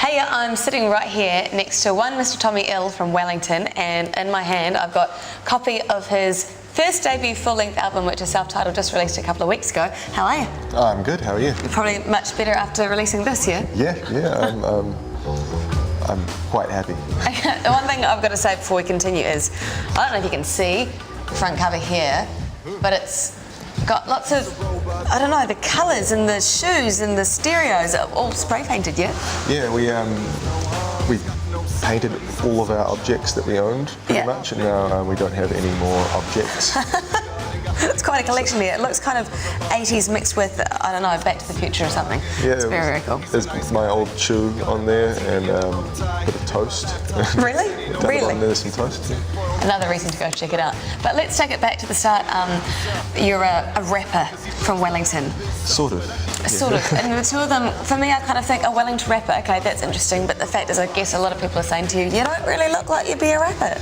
Hey, I'm sitting right here next to one Mr. Tommy iLL from Wellington, and in my hand I've got a copy of his first debut full-length album, which is self-titled, just released a couple of weeks ago. How are you? Oh, I'm good, how are you? You're probably much better after releasing this, yeah? I'm quite happy. The one thing I've got to say before we continue is, I don't know if you can see the front cover here, but it's got lots of, I don't know, the colours and the shoes and the stereos are all spray painted, yeah? Yeah, we painted all of our objects that we owned pretty much, and now we don't have any more objects. It's quite a collection here. It looks kind of 80s mixed with, I don't know, Back to the Future or something. Yeah, it's very, very cool. There's my old shoe on there and a bit of toast. Really? Really? There's some toast. Yeah. Another reason to go check it out. But let's take it back to the start. You're a rapper from Wellington. Sort of. Sort of. And the two of them, for me, I kind of think, a Wellington rapper, okay, that's interesting. But the fact is, I guess a lot of people are saying to you, you don't really look like you'd be a rapper.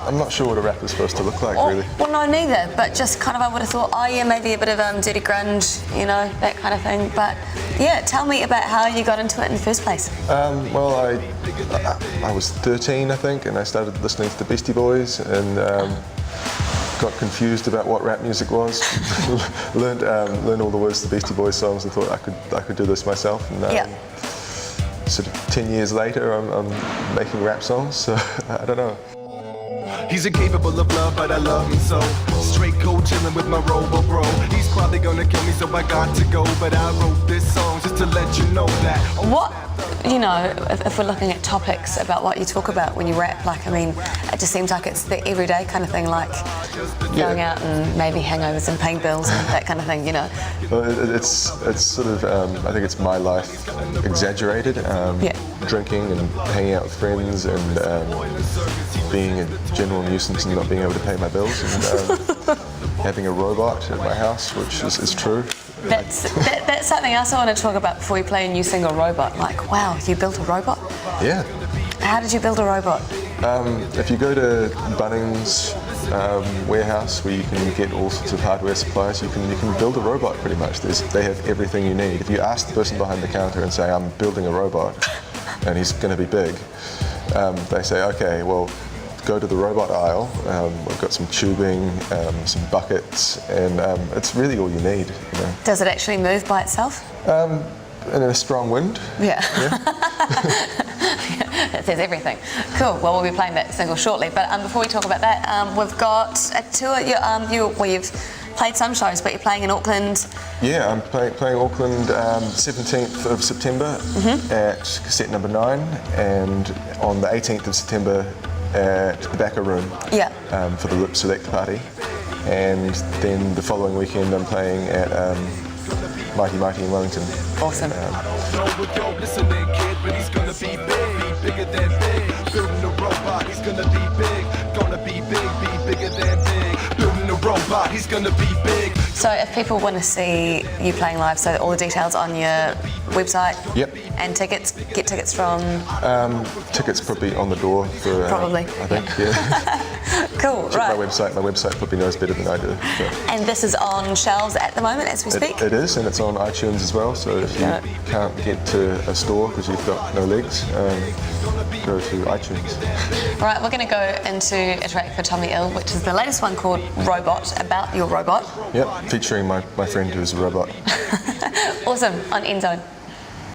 I'm not sure what a rapper's supposed to look like, really. Well, no, neither. But just kind of, I would have thought, oh yeah, maybe a bit of dirty grunge, you know, that kind of thing. But yeah, tell me about how you got into it in the first place. Well, I was 13, I think, and I started listening to the Beastie Boys and got confused about what rap music was. learned all the words to the Beastie Boys songs and thought I could do this myself. And, sort of 10 years later, I'm making rap songs, so I don't know. He's incapable of love, but I love him so. Straight cold chillin' with my robo bro. He's probably gonna kill me, so I got to go. But I wrote this song just to let you know that. What, you know, if we're looking at topics about what you talk about when you rap, like, I mean, it just seems like it's the everyday kind of thing, like going out and maybe hangovers and paying bills and that kind of thing, you know. Well, it's sort of, I think it's my life exaggerated. Drinking and hanging out with friends and being a general nuisance and not being able to pay my bills and having a robot at my house, which is true. That's something else I want to talk about before we play a new single, Robot. Like, wow, you built a robot? Yeah. How did you build a robot? If you go to Bunnings warehouse where you can get all sorts of hardware supplies, you can build a robot pretty much. They have everything you need. If you ask the person behind the counter and say, I'm building a robot, and he's going to be big, they say, okay, well, go to the robot aisle. We've got some tubing, some buckets, and it's really all you need. You know? Does it actually move by itself? In a strong wind. Yeah. It says everything. Cool. Well, we'll be playing that single shortly. But before we talk about that, we've got a tour. You've played some shows, but you're playing in Auckland. Yeah, I'm playing Auckland 17th of September at Cassette Number 9, and on the 18th of September at the Backer Room for the Lip Select Party. And then the following weekend I'm playing at Mighty Mighty in Wellington. Awesome. So if people want to see you playing live, so all the details on your website. Yep. And tickets, get tickets from? Tickets probably on the door for probably. I think, yeah. Cool, Check right. my website probably knows better than I do. So. And this is on shelves at the moment as we speak? It is, and it's on iTunes as well, so if you can't get to a store because you've got no legs, go to iTunes. Right, we're going to go into a track for Tommy iLL, which is the latest one called Robot, about your robot. Yep, featuring my friend who's a robot. Awesome, on NZOwn.